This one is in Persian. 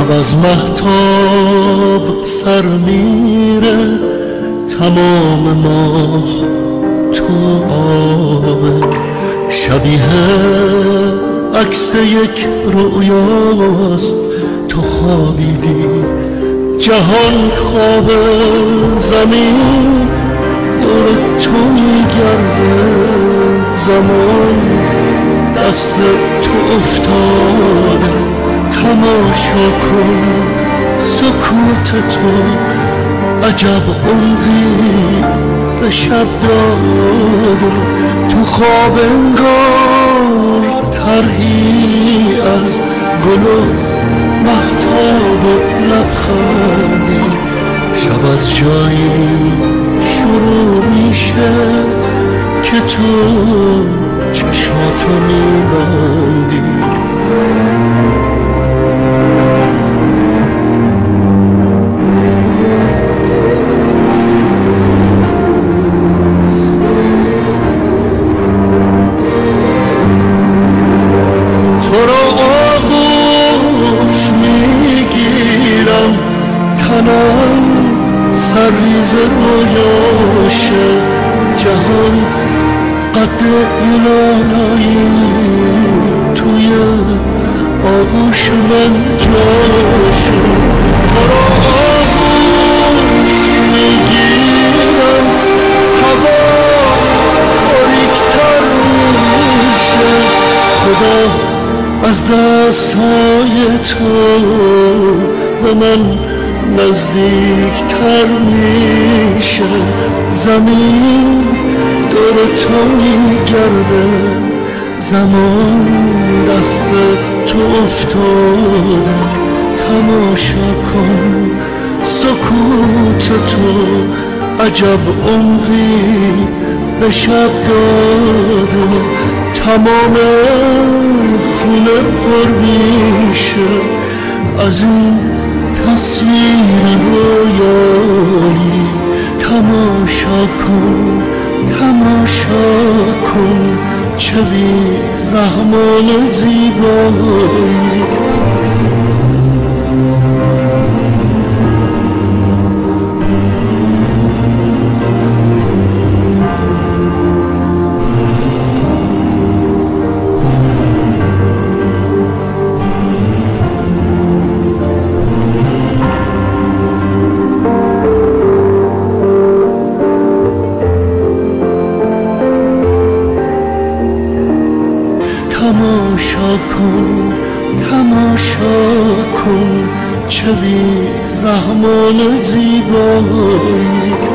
شب از مهتاب سر میره، تمام ماه تو آبه، شبیه عکس یک رؤیاست. تو خوابیدی جهان خواب، زمین دور تو میگرده، زمان دست تو افتاده. تماشا کن سکوت تو، عجب عمقی به شب داده. تو خواب انگار طرحی از گل و مهتاب و لبخندی، شب از جایی شروع میشه که تو چشماتو میبندی. تو رو آغوش میگیرم، تنم سرریز رویاشه، جهان قد ایلانایی توی آغوش من جاشه. تو رو آغوش میگیرم، هوا تاریکتر میشه، خدا از دستهای تو به من نزدیکتر میشه. زمین دور تو میگرده، زمان دست تو افتاده. تماشا کن سکوت تو، عجب عمقی به شب داده. تمام خونه پر میشه از این تصویر رویایی. تماشا کن تماشا کن چه بی رحمان زیبایی. تماشا کن تماشا کن چه بی رحمان زیبایی.